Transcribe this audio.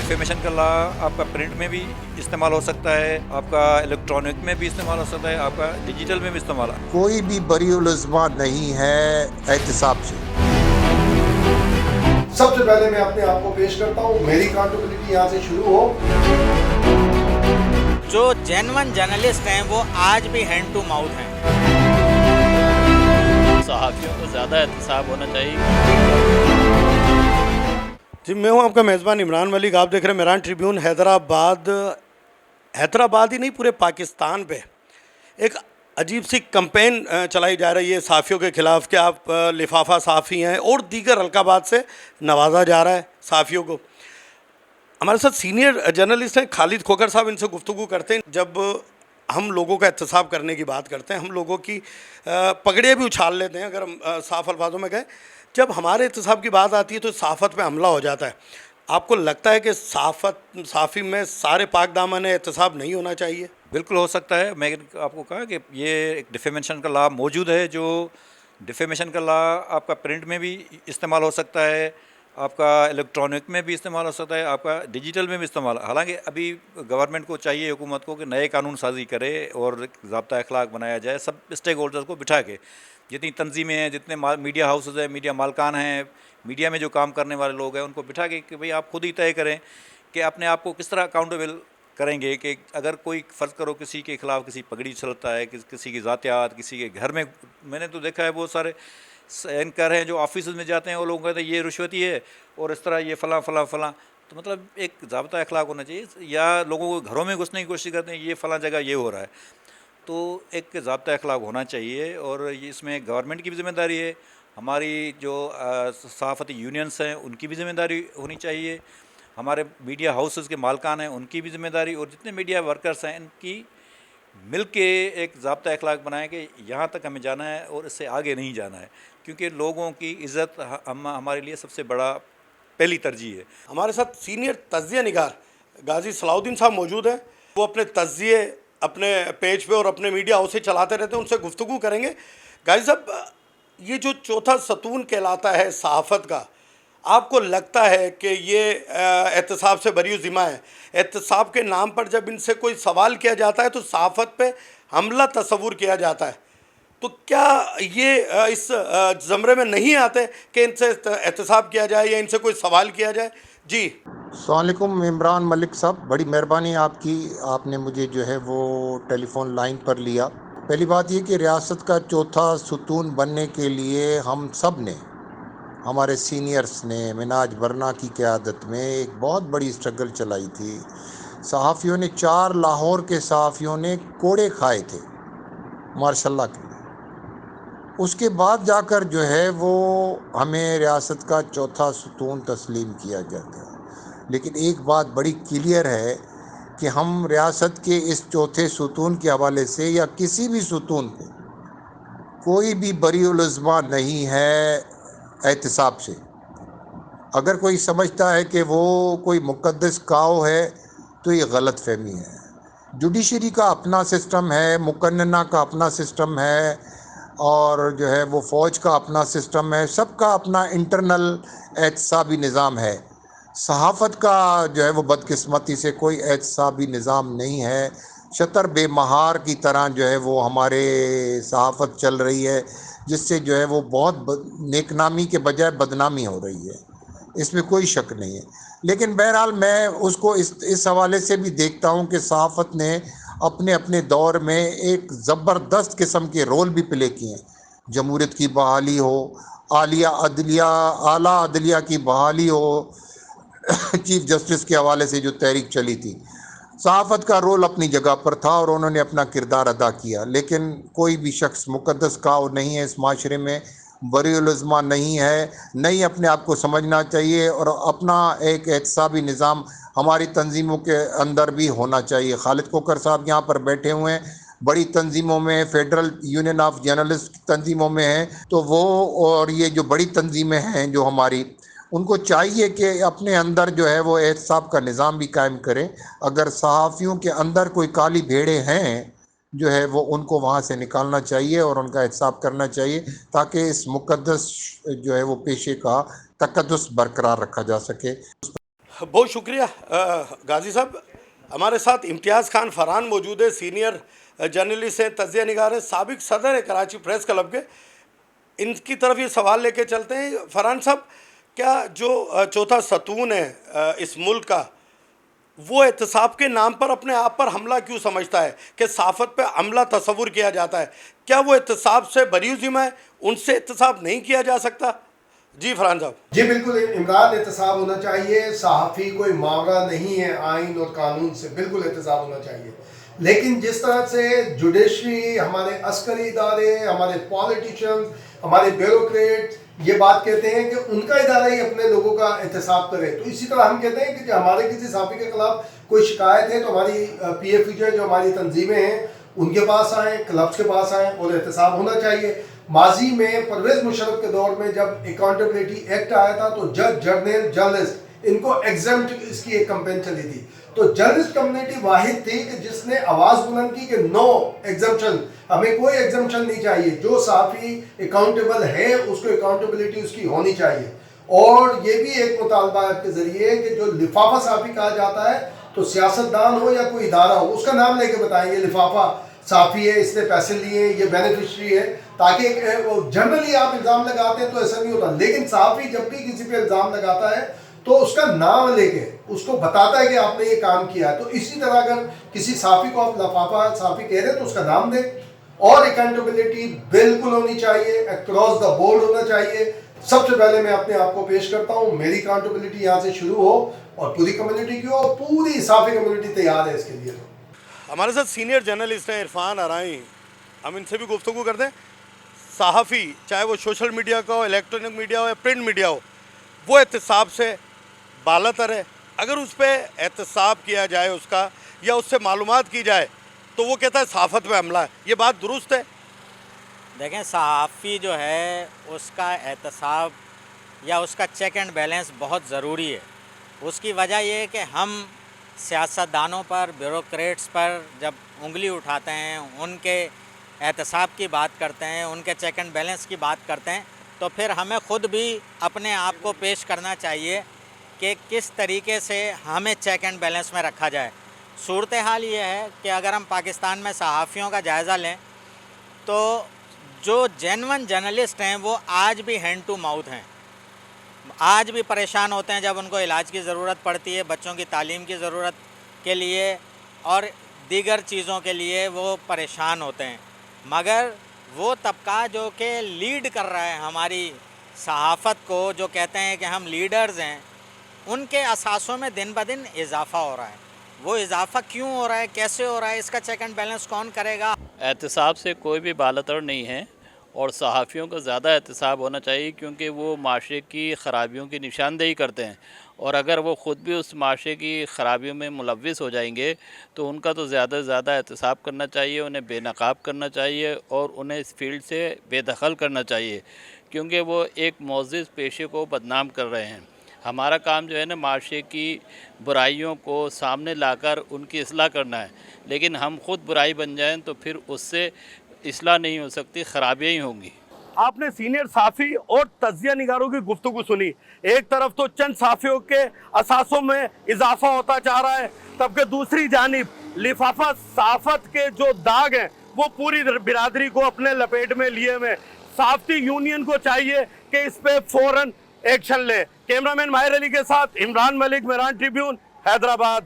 Defamation का ला आपका print में भी इस्तेमाल हो सकता है, आपका इलेक्ट्रॉनिक में भी इस्तेमाल हो सकता है, आपका डिजिटल में भी इस्तेमाल। कोई भी बरीउल इज़्मा नहीं है एहतिसाब से। सबसे पहले मैं अपने आप को पेश करता हूँ, मेरी अकाउंटेबिलिटी यहाँ से शुरू हो। जो जेन्युइन जर्नलिस्ट हैं वो आज भी हैंड टू माउथ हैं। सहाफ़ियों को ज़्यादा एहतसाब होना चाहिए। जी, मैं हूं आपका मेज़बान इमरान मलिक। आप देख रहे हैं मेरान ट्रिब्यून। हैदराबाद ही नहीं, पूरे पाकिस्तान पे एक अजीब सी कैंपेन चलाई जा रही है सहाफ़ियों के ख़िलाफ़ कि आप लिफाफा सहाफ़ी हैं, और दीगर अलकाबात से नवाजा जा रहा है सहाफ़ियों को। हमारे साथ सीनियर जर्नलिस्ट हैं खालिद खोखर साहब, इनसे गुफ्तगू करते हैं। जब हम लोगों का एहतसाब करने की बात करते हैं, हम लोगों की पगड़ियाँ भी उछाल लेते हैं, अगर हम साफ़ अल्फाजों में कहें। जब हमारे एहतसाब की बात आती है तो सहाफ़त पे हमला हो जाता है। आपको लगता है कि सहाफ़ी में सारे पाक दामन एहतसाब नहीं होना चाहिए? बिल्कुल हो सकता है। मैं आपको कहा कि ये एक डिफेमेशन का ला मौजूद है। जो डिफेमेशन का ला आपका प्रिंट में भी इस्तेमाल हो सकता है, आपका इलेक्ट्रॉनिक में भी इस्तेमाल हो सकता है, आपका डिजिटल में भी इस्तेमाल। हालांकि अभी गवर्नमेंट को चाहिए, हुकूमत को, कि नए कानून साजी करे और ज़ाब्ता अखलाक बनाया जाए, सब स्टेक होल्डर्स को बिठा के। जितनी तंजीमें हैं, जितने मीडिया हाउसेज हैं, मीडिया मालकान हैं, मीडिया में जो काम करने वाले लोग हैं, उनको बिठा के कि भाई आप खुद ही तय करें कि अपने आप को किस तरह अकाउंटेबल करेंगे। कि अगर कोई फ़र्ज़ करो किसी के ख़िलाफ़ किसी पगड़ी चलता है, किसी की ज़ातियात, किसी के घर में, मैंने तो देखा है बहुत सारे एंकर हैं जो ऑफिस में जाते हैं, वो लोग कहते हैं ये रिश्वती है और इस तरह ये फ़लाँ फ़लाँ फ़लाँ। तो मतलब एक ज़ाब्ता अखलाक होना चाहिए। या लोगों को घरों में घुसने की कोशिश करते हैं, ये फ़लाँ जगह ये हो रहा है। तो एक ज़ाब्ता अखलाक होना चाहिए, और इसमें गवर्नमेंट की भी ज़िम्मेदारी है, हमारी जो सहाफ़ती यूनियंस हैं उनकी भी ज़िम्मेदारी होनी चाहिए, हमारे मीडिया हाउसेस के मालकान हैं उनकी भी ज़िम्मेदारी, और जितने मीडिया वर्कर्स हैं इनकी मिल के एक ज़ाब्ता अखलाक बनाएं कि यहाँ तक हमें जाना है और इससे आगे नहीं जाना है। क्योंकि लोगों की इज़्ज़त हमारे लिए सबसे बड़ा पहली तरजीह है। हमारे साथ सीनियर तज़्ज़िया निगार गाजी सलाउद्दीन साहब मौजूद हैं। वो अपने तज़्ज़िये अपने पेज पे और अपने मीडिया हाउस से चलाते रहते हैं, उनसे गुफ्तगू करेंगे। गाजी साहब, ये जो चौथा सतून कहलाता है सहाफ़त का, आपको लगता है कि ये एहतसाब से बरी ज़िम्मा है? एहतसाब के नाम पर जब इनसे कोई सवाल किया जाता है तो सहाफ़त पे हमला तस्वुर किया जाता है, तो क्या ये इस ज़मरे में नहीं आते कि इनसे एहतसाब किया जाए या इनसे कोई सवाल किया जाए? जी अस्सलाम वालेकुम इमरान मलिक साहब, बड़ी मेहरबानी आपकी, आपने मुझे जो है वो टेलीफोन लाइन पर लिया। पहली बात ये कि रियासत का चौथा सतून बनने के लिए हम सब ने, हमारे सीनियर्स ने मिनाज बरना की क़यादत में एक बहुत बड़ी स्ट्रगल चलाई थी। सहाफ़ियों ने, 4 लाहौर के सहाफ़ियों ने कोड़े खाए थे मार्शल्लाह के लिए। उसके बाद जाकर जो है वो हमें रियासत का चौथा सतून तस्लीम किया जाता है। लेकिन एक बात बड़ी क्लियर है कि हम रियासत के इस चौथे सतून के हवाले से या किसी भी सतून पे कोई भी बरीउल इज़्मा नहीं है एहतिसाब से। अगर कोई समझता है कि वो कोई मुक़द्दस काव है तो ये गलत फहमी है। जुडिशरी का अपना सिस्टम है, मुकन्नना का अपना सिस्टम है, और जो है वो फ़ौज का अपना सिस्टम है, सबका अपना इंटरनल एहतसाबी निज़ाम है। सहाफ़त का जो है वो बदकिस्मती से कोई एहतसाबी निज़ाम नहीं है। शतर बेमहार की तरह जो है वो हमारे सहाफ़त चल रही है, जिससे जो है वो बहुत नेकनामी के बजाय बदनामी हो रही है, इसमें कोई शक नहीं है। लेकिन बहरहाल मैं उसको इस हवाले से भी देखता हूँ कि सहाफ़त ने अपने अपने दौर में एक ज़बरदस्त किस्म के रोल भी प्ले किए हैं। जमहूरियत की बहाली हो, आला अदलिया की बहाली हो, चीफ जस्टिस के हवाले से जो तहरीक चली थी, सहाफ़त का रोल अपनी जगह पर था और उन्होंने अपना किरदार अदा किया। लेकिन कोई भी शख्स मुक़द्दस काव नहीं है इस माशरे में, बरीउल इज़्मा नहीं है। नहीं, अपने आप को समझना चाहिए और अपना एक एहतसाबी निज़ाम हमारी तंजीमों के अंदर भी होना चाहिए। खालिद खोखर साहब यहाँ पर बैठे हुए हैं, बड़ी तंजीमों में, फेडरल यूनियन ऑफ जर्नलिस्ट की तंजीमों में हैं, तो वो और ये जो बड़ी तंजीमें हैं जो हमारी, उनको चाहिए कि अपने अंदर जो है वो एहतसाब का निज़ाम भी कायम करें। अगर सहाफ़ियों के अंदर कोई काली भेड़ें हैं जो है वो उनको वहाँ से निकालना चाहिए और उनका एहतसाब करना चाहिए, ताकि इस मुक़द्दस जो है वो पेशे का तक़द्दुस बरकरार रखा जा सके। بہت شکریہ غازی صاحب. ہمارے ساتھ امتیاز خان فرحان موجود ہے, سینئر جرنلسٹ ہیں, تجزیہ نگار ہیں, سابق صدر ہے کراچی پریس کلب کے. ان کی طرف یہ سوال لے کے چلتے ہیں. فرحان صاحب, کیا جو چوتھا ستون ہے اس ملک کا, وہ احتساب کے نام پر اپنے آپ پر حملہ کیوں سمجھتا ہے کہ صحافت پہ حملہ تصور کیا جاتا ہے؟ کیا وہ احتساب سے بری ذمہ ہے, ان سے احتساب نہیں کیا جا سکتا؟ جی فرحان صاحب. جی بالکل عمران, احتساب ہونا چاہیے. صحافی کوئی ماورا نہیں ہے آئین اور قانون سے, بالکل احتساب ہونا چاہیے. لیکن جس طرح سے جوڈیشری, ہمارے عسکری ادارے, ہمارے پالیٹیشنز, ہمارے بیوروکریٹ یہ بات کہتے ہیں کہ ان کا ادارہ ہی اپنے لوگوں کا احتساب کرے, تو اسی طرح ہم کہتے ہیں کہ ہمارے کسی صحافی کے خلاف کوئی شکایت ہے تو ہماری پی ایف جو ہماری تنظیمیں ہیں ان کے پاس آئیں, کلبس کے پاس آئیں, اور احتساب ہونا چاہیے. ماضی میں پرویز مشرف کے دور میں جب اکاؤنٹیبلٹی ایکٹ آیا تھا تو جج, جرنل, جرنلسٹ ان کو ایگزمپٹ اس کی ایک کمپین چلی تھی. تو جرنلسٹ کمیونٹی واحد تھی کہ جس نے آواز بلند کی کہ نو ایگزمپشن, ہمیں کوئی ایگزمپشن نہیں چاہیے. جو صحافی اکاؤنٹیبل ہے اس کو اکاؤنٹیبلٹی اس کی ہونی چاہیے. اور یہ بھی ایک مطالبہ آپ کے ذریعے کہ جو لفافہ صحافی کہا جاتا ہے, تو سیاستدان ہو یا کوئی ادارہ ہو, اس کا نام لے کے بتائیں یہ لفافہ صحافی ہے, اس نے پیسے لیے, یہ بینیفیشری ہے, تاکہ جنرلی آپ الزام لگاتے ہیں تو ایسا نہیں ہوتا. لیکن صحافی جب بھی کسی پہ الزام لگاتا ہے تو اس کا نام لے کے اس کو بتاتا ہے کہ آپ نے یہ کام کیا ہے. تو اسی طرح اگر کسی صحافی کو آپ لفافہ صحافی کہہ رہے ہیں تو اس کا نام دیں. اور اکاؤنٹیبلٹی بالکل ہونی چاہیے, اکراس دا بورڈ ہونا چاہیے. سب سے پہلے میں اپنے آپ کو پیش کرتا ہوں, میری اکاؤنٹیبلٹی یہاں سے شروع ہو اور پوری کمیونٹی کی ہو, اور پوری صحافی کمیونٹی تیار ہے اس کے لیے. ہمارے ساتھ سینئر جرنلسٹ ہیں عرفان ارائی, ہم ان سے بھی گفتگو کرتے ہیں. صحافی چاہے وہ سوشل میڈیا کا ہو, الیکٹرانک میڈیا ہو یا پرنٹ میڈیا ہو, وہ احتساب سے بالاتر ہے. اگر اس پہ احتساب کیا جائے اس کا, یا اس سے معلومات کی جائے, تو وہ کہتا ہے صحافت پہ حملہ ہے. یہ بات درست ہے؟ دیکھیں, صحافی جو ہے اس کا احتساب یا اس کا چیک اینڈ بیلنس بہت ضروری ہے. اس کی وجہ یہ ہے کہ ہم سیاستدانوں پر, بیوروکریٹس پر جب انگلی اٹھاتے ہیں, ان کے احتساب کی بات کرتے ہیں, ان کے چیک اینڈ بیلنس کی بات کرتے ہیں, تو پھر ہمیں خود بھی اپنے آپ کو پیش کرنا چاہیے کہ کس طریقے سے ہمیں چیک اینڈ بیلنس میں رکھا جائے. صورتحال یہ ہے کہ اگر ہم پاکستان میں صحافیوں کا جائزہ لیں تو جو جینون جرنلسٹ ہیں وہ آج بھی ہینڈ ٹو ماؤتھ ہیں, آج بھی پریشان ہوتے ہیں جب ان کو علاج کی ضرورت پڑتی ہے, بچوں کی تعلیم کی ضرورت کے لیے اور دیگر چیزوں کے لیے وہ پریشان ہوتے ہیں. مگر وہ طبقہ جو کہ لیڈ کر رہا ہے ہماری صحافت کو, جو کہتے ہیں کہ ہم لیڈرز ہیں, ان کے اثاثوں میں دن بدن اضافہ ہو رہا ہے. وہ اضافہ کیوں ہو رہا ہے, کیسے ہو رہا ہے, اس کا چیک اینڈ بیلنس کون کرے گا؟ احتساب سے کوئی بھی بالاتر نہیں ہے, اور صحافیوں کو زیادہ احتساب ہونا چاہیے, کیونکہ وہ معاشرے کی خرابیوں کی نشاندہی کرتے ہیں. اور اگر وہ خود بھی اس معاشرے کی خرابیوں میں ملوث ہو جائیں گے تو ان کا تو زیادہ سے زیادہ احتساب کرنا چاہیے, انہیں بے نقاب کرنا چاہیے, اور انہیں اس فیلڈ سے بے دخل کرنا چاہیے, کیونکہ وہ ایک معزز پیشے کو بدنام کر رہے ہیں. ہمارا کام جو ہے نا, معاشرے کی برائیوں کو سامنے لا کر ان کی اصلاح کرنا ہے. لیکن ہم خود برائی بن جائیں تو پھر اس سے اصلاح نہیں ہو سکتی, خرابیاں ہی ہوں گی. آپ نے سینئر صحافی اور تجزیہ نگاروں کی گفتگو سنی. ایک طرف تو چند صحافیوں کے اثاثوں میں اضافہ ہوتا جا رہا ہے, تب کہ دوسری جانب لفافہ صحافت کے جو داغ ہیں وہ پوری برادری کو اپنے لپیٹ میں لیے ہوئے. صحافتی یونین کو چاہیے کہ اس پہ فوراً ایکشن لے. کیمرہ مین ماہر علی کے ساتھ عمران ملک, میران ٹریبیون, حیدرآباد.